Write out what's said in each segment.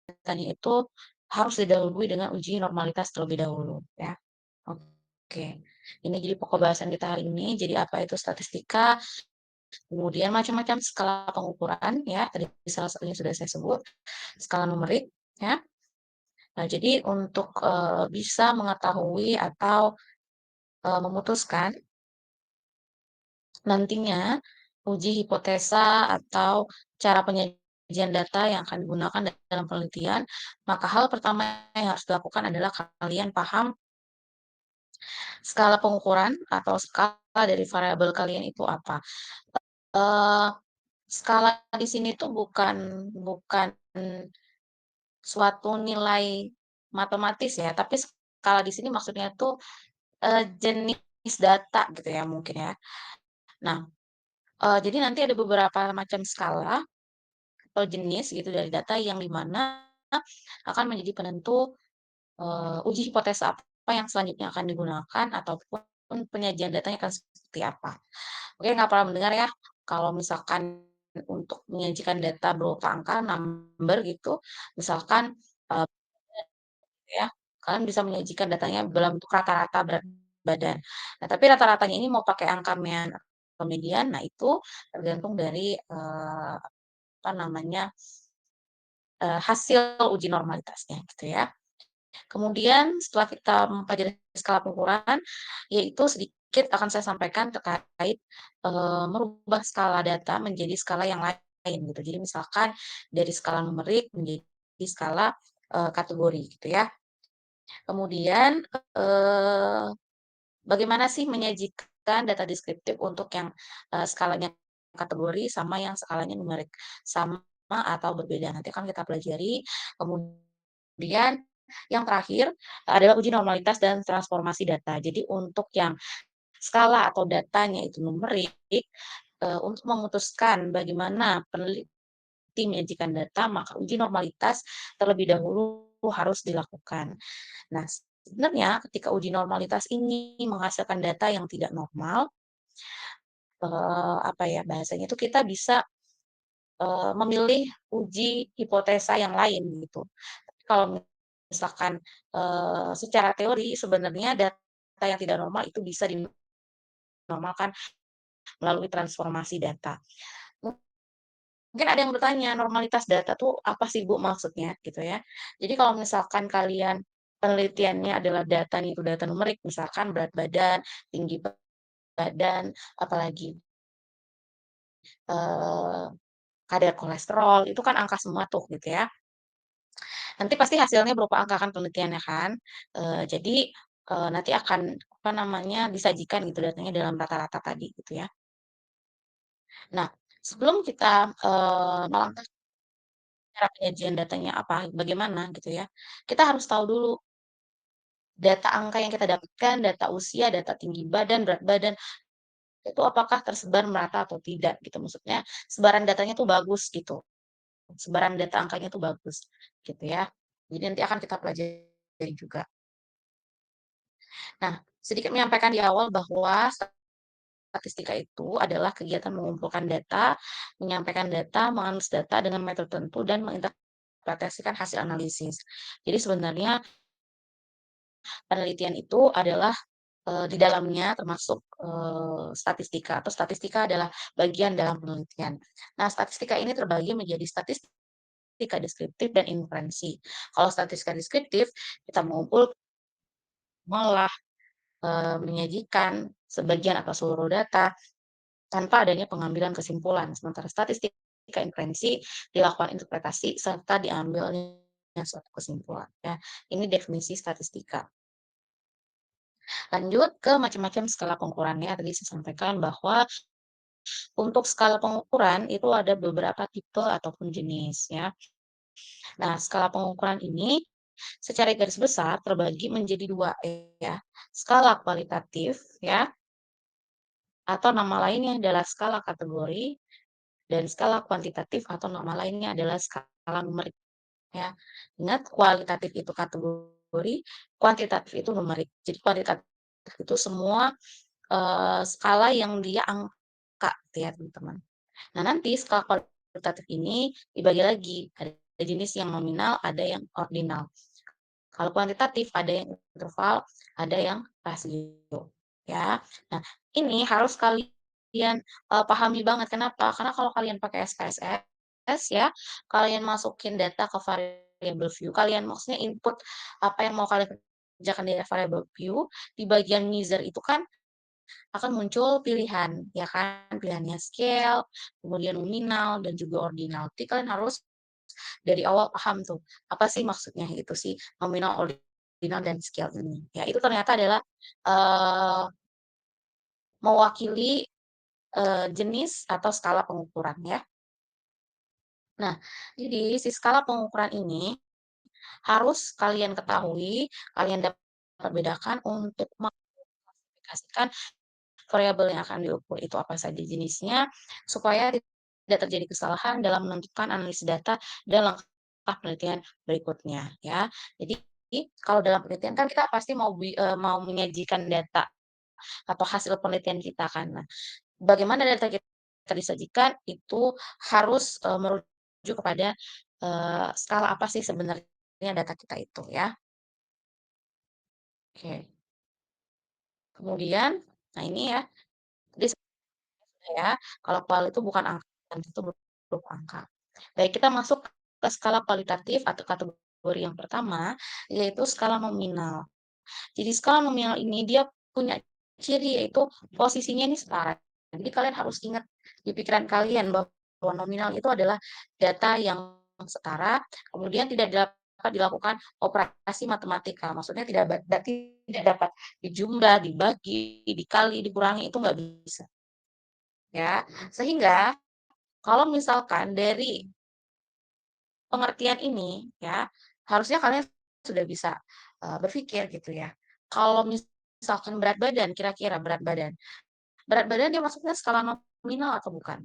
datanya itu harus didahului dengan uji normalitas terlebih dahulu ya. Oke, ini jadi pokok bahasan kita hari ini. Jadi apa itu statistika, kemudian macam-macam skala pengukuran ya, tadi salah satunya sudah saya sebut, skala numerik ya. Nah, jadi untuk, bisa mengetahui atau, memutuskan nantinya uji hipotesa atau cara penyajian data yang akan digunakan dalam penelitian, maka hal pertama yang harus dilakukan adalah kalian paham skala pengukuran atau skala dari variabel kalian itu apa. Eee, skala di sini tuh bukan suatu nilai matematis ya, tapi skala di sini maksudnya tuh, jenis data gitu ya mungkin ya. Nah, jadi nanti ada beberapa macam skala atau jenis gitu dari data yang di mana akan menjadi penentu, uji hipotesa apa yang selanjutnya akan digunakan ataupun penyajian datanya akan seperti apa. Oke, nggak pernah mendengar ya kalau misalkan untuk menyajikan data berupa angka, number gitu, misalkan, eee, ya, kalian bisa menyajikan datanya dalam bentuk rata-rata berat badan. Nah, tapi rata-ratanya ini mau pakai angka mean atau median, nah itu tergantung dari, apa namanya, hasil uji normalitasnya gitu ya. Kemudian setelah kita mempelajari skala pengukuran, yaitu sedikit akan saya sampaikan terkait, merubah skala data menjadi skala yang lain gitu. Jadi misalkan dari skala numerik menjadi skala, kategori gitu ya. Kemudian, eee, bagaimana sih menyajikan data deskriptif untuk yang, skalanya kategori sama yang skalanya numerik, sama atau berbeda, nanti akan kita pelajari. Kemudian yang terakhir adalah uji normalitas dan transformasi data. Jadi untuk yang skala atau datanya itu numerik, untuk memutuskan bagaimana peneliti menyajikan data, maka uji normalitas terlebih dahulu harus dilakukan. Nah, sebenarnya ketika uji normalitas ini menghasilkan data yang tidak normal, apa ya bahasanya itu kita bisa, memilih uji hipotesa yang lain gitu. Tapi kalau misalkan, secara teori sebenarnya data yang tidak normal itu bisa dinormalkan melalui transformasi data. Mungkin ada yang bertanya, normalitas data tuh apa sih Bu maksudnya gitu ya. Jadi kalau misalkan kalian penelitiannya adalah datanya itu data numerik, misalkan berat badan, tinggi badan, apalagi, eee, kadar kolesterol, itu kan angka semua tuh gitu ya. Nanti pasti hasilnya berupa angka kan penelitiannya kan. Jadi, nanti akan apa namanya, disajikan gitu datanya dalam rata-rata tadi gitu ya. Nah, sebelum kita, melangkah cara penyajian datanya apa, bagaimana gitu ya, kita harus tahu dulu data angka yang kita dapatkan, data usia, data tinggi badan, berat badan, itu apakah tersebar merata atau tidak gitu. Maksudnya sebaran datanya tuh bagus gitu, sebaran data angkanya tuh bagus gitu ya. Jadi nanti akan kita pelajari juga. Nah, sedikit menyampaikan di awal bahwa statistika itu adalah kegiatan mengumpulkan data, menyampaikan data, menganalisis data dengan metode tertentu, dan menginterpretasikan hasil analisis. Jadi sebenarnya penelitian itu adalah di dalamnya termasuk statistika atau statistika adalah bagian dalam penelitian. Nah, statistika ini terbagi menjadi statistika deskriptif dan inferensi. Kalau statistika deskriptif, kita mengumpul, mengolah, menyajikan sebagian atau seluruh data tanpa adanya pengambilan kesimpulan. Sementara statistika inferensi dilakukan interpretasi serta diambilnya suatu kesimpulan. Ya, ini definisi statistika. Lanjut ke macam-macam skala pengukurannya. Tadi saya sampaikan bahwa untuk skala pengukuran itu ada beberapa tipe ataupun jenis ya. Nah, skala pengukuran ini secara garis besar terbagi menjadi dua ya. Skala kualitatif ya, atau nama lainnya adalah skala kategori, dan skala kuantitatif atau nama lainnya adalah skala numerik ya. Ingat kualitatif itu kategori, kuantitatif itu numerik. Jadi kuantitatif itu semua skala yang dia angka gitu ya teman-teman. Nah nanti skala kualitatif ini dibagi lagi, ada jenis yang nominal, ada yang ordinal. Kalau kuantitatif ada yang interval, ada yang rasio, ya. Nah, ini harus kalian, pahami banget, kenapa? Karena kalau kalian pakai SPSS ya, kalian masukin data ke variable view, kalian maksudnya input apa yang mau kalian kerjakan dari variable view, di bagian measure itu kan akan muncul pilihan, ya kan? Pilihannya scale, kemudian nominal, dan juga ordinal. Jadi kalian harus dari awal paham tuh, apa sih maksudnya itu sih nominal, ordinal, dan scale ini. Ya, itu ternyata adalah eee, mewakili, jenis atau skala pengukuran ya. Nah, jadi si skala pengukuran ini harus kalian ketahui, kalian dapat bedakan untuk mengklasifikasikan variabel yang akan diukur itu apa saja jenisnya, supaya tidak terjadi kesalahan dalam menentukan analisis data dan langkah penelitian berikutnya, ya. Jadi, kalau dalam penelitian kan kita pasti mau menyajikan data atau hasil penelitian kita kan. Nah, bagaimana data kita disajikan itu harus, merujuk kepada, skala apa sih sebenarnya data kita itu, ya. Oke. Kemudian, nah ini ya, tadi ya, kalau kual itu bukan angka, dan itu berupa angka. Baik, kita masuk ke skala kualitatif atau kategori yang pertama, yaitu skala nominal. Jadi skala nominal ini dia punya ciri yaitu posisinya ini setara. Jadi kalian harus ingat di pikiran kalian bahwa nominal itu adalah data yang setara, kemudian tidak dapat dilakukan operasi matematika. Maksudnya tidak dapat dijumlah, dibagi, dikali, dikurangi, itu nggak bisa. Ya, sehingga kalau misalkan dari pengertian ini ya, harusnya kalian sudah bisa, berpikir gitu ya. Kalau misalkan berat badan, kira-kira berat badan. Berat badan dia masuknya skala nominal atau bukan?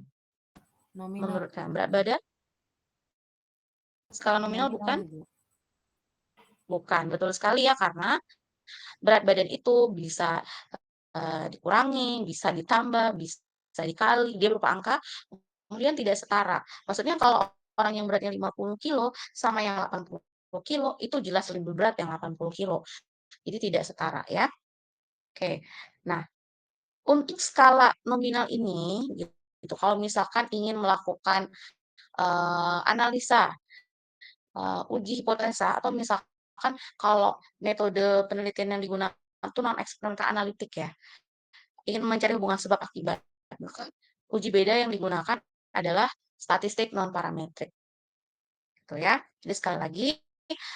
Nominal, Menurut Bu. kalian berat badan skala nominal Nominal, bukan? Bu. Bukan, betul sekali ya, karena berat badan itu bisa, dikurangi, bisa ditambah, bisa dikali, dia berupa angka, kemudian tidak setara. Maksudnya kalau orang yang beratnya 50 kilo sama yang 80 kilo, itu jelas lebih berat yang 80 kilo. Jadi tidak setara ya. Oke. Nah, untuk skala nominal ini gitu, kalau misalkan ingin melakukan, analisa, uji hipotesa atau misalkan kalau metode penelitian yang digunakan itu non eksperimental analitik ya, ingin mencari hubungan sebab akibat, maka uji beda yang digunakan adalah statistik non parametrik. Gitu ya. Jadi sekali lagi,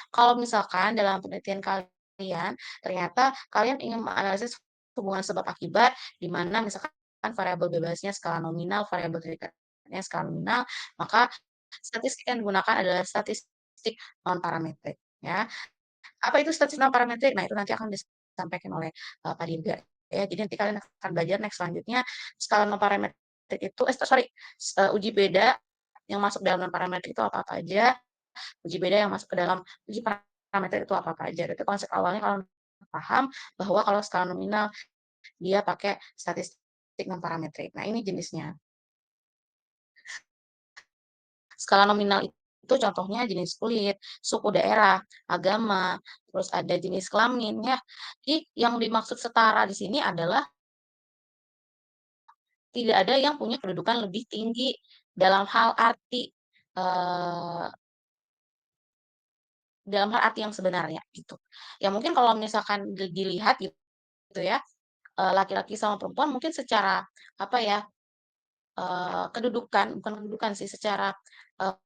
kalau misalkan dalam penelitian kalian, ternyata kalian ingin menganalisis hubungan sebab akibat, di mana misalkan variabel bebasnya skala nominal, variabel terikat,nya skala nominal, maka statistik yang digunakan adalah statistik non parametrik, ya. Apa itu statistik non parametrik? Nah, itu nanti akan disampaikan oleh, Pak Dirga, ya. Jadi nanti kalian akan belajar next selanjutnya skala non parametrik itu sorry, uji beda yang masuk dalam non parametrik itu apa-apa aja, uji beda yang masuk ke dalam uji parameter itu apa-apa aja. Itu konsep awalnya kalau paham bahwa kalau skala nominal dia pakai statistik non parametrik. Nah, ini jenisnya. Skala nominal itu contohnya jenis kulit, suku daerah, agama, terus ada jenis kelamin ya. Jadi yang dimaksud setara di sini adalah tidak ada yang punya kedudukan lebih tinggi dalam hal arti eh, dalam hal arti yang sebenarnya gitu. Ya mungkin kalau misalkan dilihat gitu ya, laki-laki sama perempuan mungkin secara apa ya, kedudukan, bukan kedudukan sih, secara, eee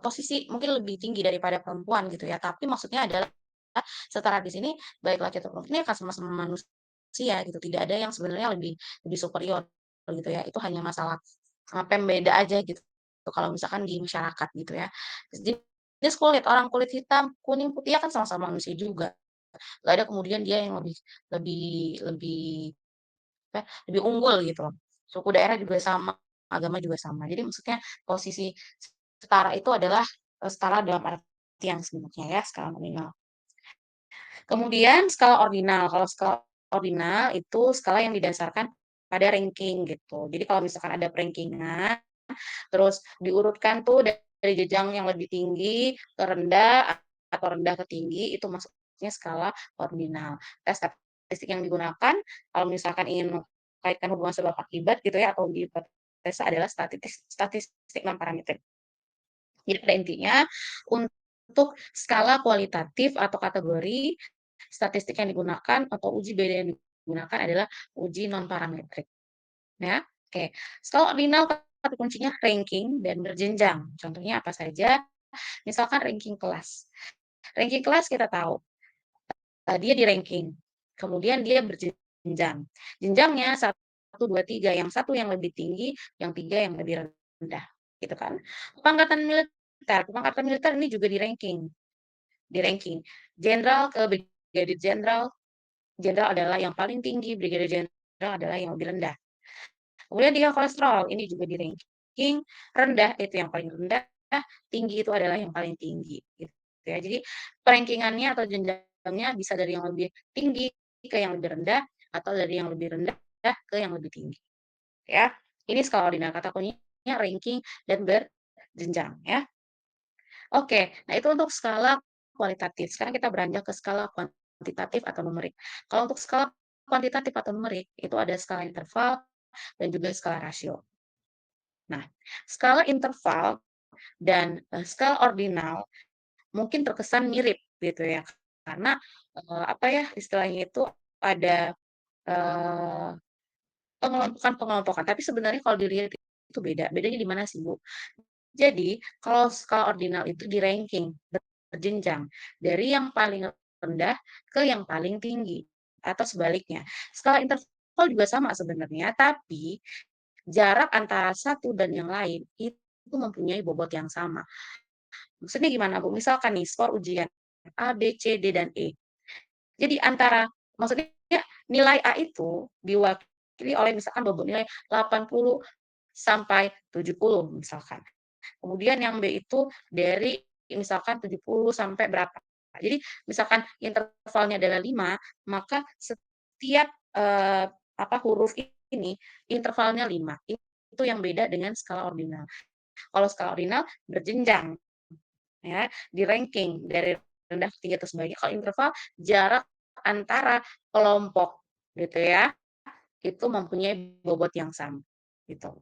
posisi mungkin lebih tinggi daripada perempuan gitu ya, tapi maksudnya adalah setara di sini baik laki atau perempuan ini akan sama-sama manusia gitu, tidak ada yang sebenarnya lebih lebih superior gitu ya, itu hanya masalah, pembeda aja gitu kalau misalkan di masyarakat gitu ya. Jenis kulit, orang kulit hitam, kuning, putih ya kan sama-sama manusia juga, nggak ada kemudian dia yang lebih lebih lebih apa, lebih unggul gitu loh. Suku daerah juga sama, agama juga sama. Jadi maksudnya posisi setara itu adalah, setara dalam arti yang sebenarnya ya, skala nominal. Kemudian skala ordinal, kalau skala ordinal itu skala yang didasarkan pada ranking gitu. Jadi kalau misalkan ada ranking-an, terus diurutkan tuh dari jenjang yang lebih tinggi ke rendah atau rendah ke tinggi itu masuknya skala ordinal. Tes statistik yang digunakan kalau misalkan ingin mengkaitkan hubungan sebab akibat gitu ya atau uji hipotesa adalah statistik non parametrik. Jadi pada intinya untuk skala kualitatif atau kategori statistik yang digunakan atau uji beda yang digunakan adalah uji non parametrik ya. Oke, skala ordinal kata kuncinya ranking dan berjenjang. Contohnya apa saja? Misalkan ranking kelas. Ranking kelas kita tahu, dia di-ranking, kemudian dia berjenjang. Jenjangnya 1, 2, 3, yang satu yang lebih tinggi, yang 3 yang lebih rendah, gitu kan. Kepangkatan militer ini juga di-ranking. Jenderal ke brigadir jenderal, jenderal adalah yang paling tinggi, brigadir jenderal adalah yang lebih rendah. Kemudian dia kolesterol, ini juga di-ranking, rendah itu yang paling rendah, tinggi itu adalah yang paling tinggi, gitu ya. Jadi rankingannya atau jenjangnya bisa dari yang lebih tinggi ke yang lebih rendah, atau dari yang lebih rendah ke yang lebih tinggi, ya. Ini skala ordinal, kata kuncinya ranking dan berjenjang, ya. Oke, nah itu untuk skala kualitatif. Sekarang kita beranjak ke skala kuantitatif atau numerik. Kalau untuk skala kuantitatif atau numerik, itu ada skala interval dan juga skala rasio. Nah, skala interval dan skala ordinal mungkin terkesan mirip gitu ya, karena apa ya istilahnya itu ada eh, pengelompokan-pengelompokan. Tapi sebenarnya kalau dilihat itu beda. Bedanya di mana sih, Bu? Jadi, kalau skala ordinal itu di-ranking berjenjang dari yang paling rendah ke yang paling tinggi atau sebaliknya. Skala interval juga sama sebenarnya, tapi jarak antara satu dan yang lain itu mempunyai bobot yang sama. Maksudnya gimana, Bu? Misalkan nih skor ujian A, B, C, D, dan E. Jadi maksudnya nilai A itu diwakili oleh misalkan bobot nilai 80 sampai 70 misalkan. Kemudian yang B itu dari misalkan 70 sampai berapa. Jadi misalkan intervalnya adalah 5, maka setiap huruf ini intervalnya 5. Itu yang beda dengan skala ordinal. Kalau skala ordinal berjenjang ya, di-ranking dari rendah ke tinggi atau sebaliknya. Kalau interval jarak antara kelompok gitu ya, itu mempunyai bobot yang sama gitu.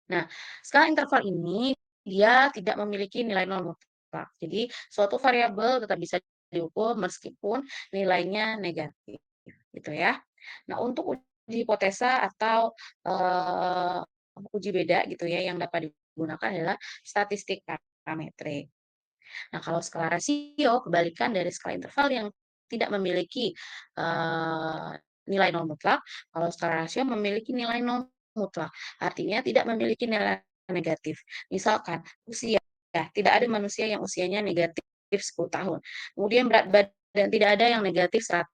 Nah, skala interval ini dia tidak memiliki nilai nol mutlak. Jadi suatu variabel tetap bisa diukur meskipun nilainya negatif gitu ya. Nah, untuk uji hipotesa atau uji beda gitu ya yang dapat digunakan adalah statistik parametrik. Nah, kalau skala rasio kebalikan dari skala interval yang tidak memiliki eee, nilai nol mutlak, kalau skala rasio memiliki nilai nol mutlak, artinya tidak memiliki nilai negatif. Misalkan usia, ya tidak ada manusia yang usianya negatif 10 tahun. Kemudian berat badan tidak ada yang negatif 100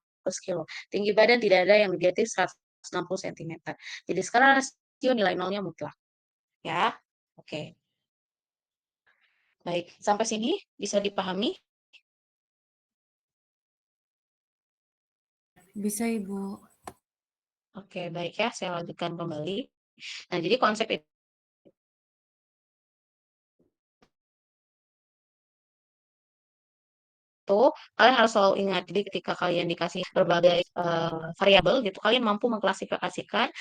kilo. Tinggi badan tidak ada yang negatif 160 sentimeter. Jadi skala rasio nilai nolnya mutlak, ya. Oke, baik. Sampai sini bisa dipahami? Bisa, Ibu. Oke, baik ya, saya lanjutkan kembali. Nah, jadi konsep itu kalian harus selalu ingat. Jadi ketika kalian dikasih berbagai variabel gitu, kalian mampu mengklasifikasikan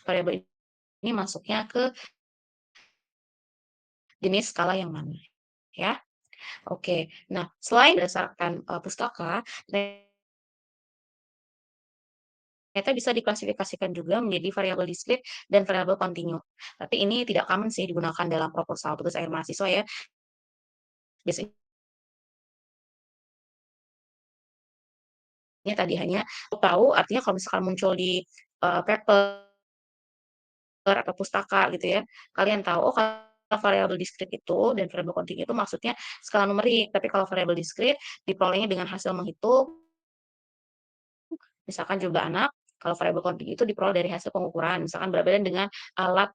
variabel ini masuknya ke jenis skala yang mana, ya. Oke. Nah, selain berdasarkan pustaka, ternyata bisa diklasifikasikan juga menjadi variabel diskrit dan variabel kontinu. Tapi ini tidak common sih digunakan dalam proposal tugas akhir mahasiswa ya. Biasanya tadi hanya tahu artinya kalau misalkan muncul di paper atau pustaka gitu ya, kalian tahu, oh kalau variabel diskrit itu dan variabel kontinu itu maksudnya skala numerik, tapi kalau variabel diskrit diperolehnya dengan hasil menghitung, misalkan jumlah anak, kalau variabel kontinu itu diperoleh dari hasil pengukuran, misalkan berat badan dengan alat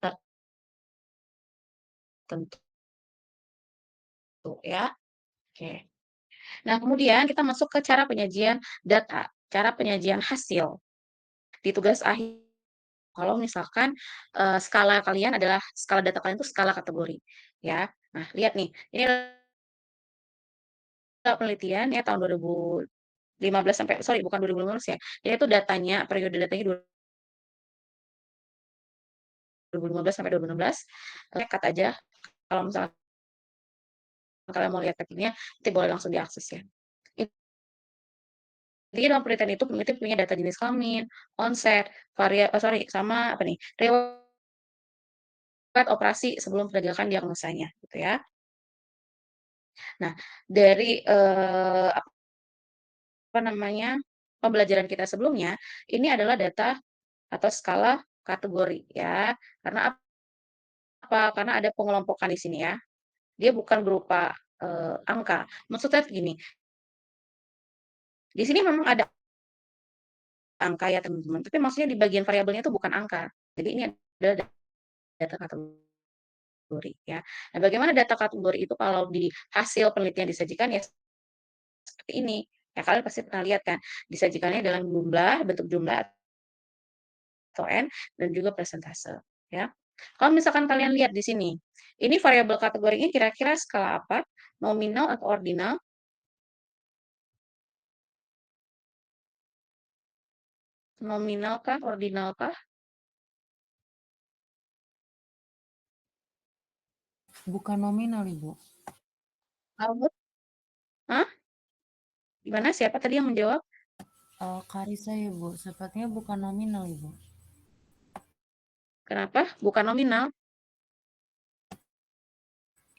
tertentu ya. Oke. Nah, kemudian kita masuk ke cara penyajian data, cara penyajian hasil di tugas akhir. Kalau misalkan skala kalian adalah skala data kalian itu skala kategori. ya. Nah, lihat nih, ini adalah penelitian ya tahun 2015 sampai sorry bukan 2015 ya. Ini tuh datanya, periode datanya 2015 sampai 2016. Nekat aja kalau misalnya kalian mau lihat packingnya, nanti boleh langsung diakses ya. Intinya dalam penelitian itu peneliti punya data jenis kelamin, onset, sorry, sama apa nih, riwayat operasi sebelum penegakan diagnosanya, gitu ya. Nah, dari apa namanya pembelajaran kita sebelumnya, ini adalah data atau skala kategori ya. Karena apa? Karena ada pengelompokan di sini ya. Dia bukan berupa angka. Maksudnya gini, di sini memang ada angka ya teman-teman, tapi maksudnya di bagian variabelnya itu bukan angka. Jadi ini adalah data kategori ya. Nah, bagaimana data kategori itu kalau di hasil penelitian disajikan ya seperti ini. Ya kalian pasti pernah lihat kan, disajikannya dalam jumlah, bentuk jumlah atau N dan juga persentase ya. Kalau misalkan kalian lihat di sini, ini variabel kategorinya kira-kira skala apa? Nominal atau ordinal? Nominal kah? Ordinal kah? Bukan nominal, Ibu. Kamu? Hah? Gimana? Siapa tadi yang menjawab? Karisa, Ibu. Sepertinya bukan nominal, Ibu. Kenapa? Bukan nominal.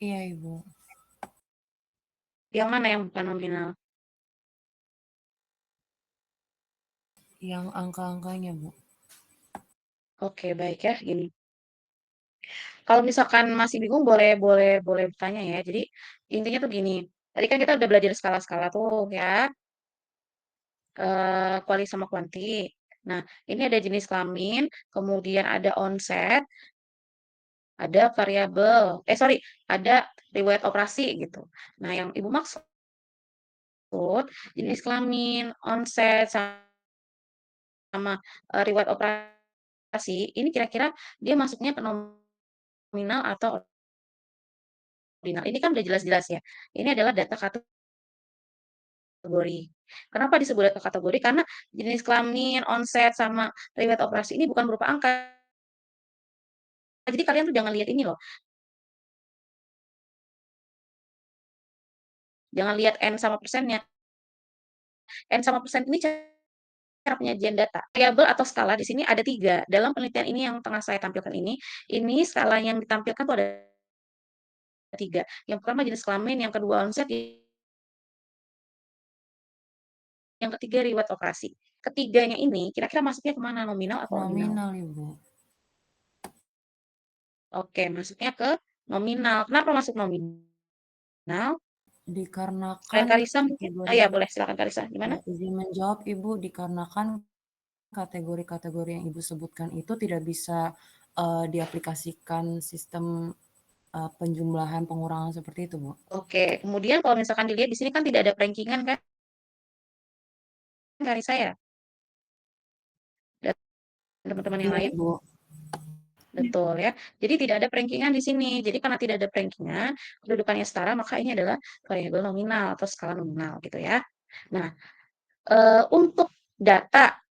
Iya, Ibu. Yang mana yang bukan nominal? Yang angka-angkanya, Bu. Oke, baik ya, gini. Kalau misalkan masih bingung boleh bertanya ya. Jadi intinya tuh gini. Tadi kan kita udah belajar skala-skala tuh ya, kuali sama kuanti. Nah, ini ada jenis kelamin, kemudian ada onset, ada variabel, sorry, ada riwayat operasi gitu. Nah, yang Ibu maksud jenis kelamin, onset, sama riwayat operasi, ini kira-kira dia masuknya ke nominal atau ordinal. Ini kan udah jelas-jelas ya. Ini adalah data kategori. Kenapa disebut data kategori? Karena jenis kelamin, onset, sama riwayat operasi ini bukan berupa angka. Jadi kalian tuh jangan lihat ini loh. Jangan lihat N sama persennya. N sama persen ini cara penyajian data. Variabel atau skala di sini ada 3. Dalam penelitian ini yang tengah saya tampilkan ini skala yang ditampilkan tuh ada 3. Yang pertama jenis kelamin, yang kedua onset, yang ketiga riwayat operasi. Ketiganya ini kira-kira masuknya kemana? Nominal atau ordinal? Nominal, Ibu. Oke, masuknya ke nominal. Kenapa masuk nominal? Dikarenakan Kalian Karisa mungkin? Ah kategori ya, boleh silakan Karisa. Gimana? ya, izin menjawab, Ibu, dikarenakan kategori-kategori yang Ibu sebutkan itu tidak bisa diaplikasikan sistem penjumlahan pengurangan seperti itu, Bu. Oke, kemudian kalau misalkan dilihat di sini kan tidak ada rankingan kan, Karisa ya? Dan teman-teman yang Iya, lain. Ibu. Betul ya. Jadi tidak ada rankingan di sini. Jadi karena tidak ada rankingan, kedudukannya setara, maka ini adalah variabel nominal atau skala nominal gitu ya. Nah, untuk data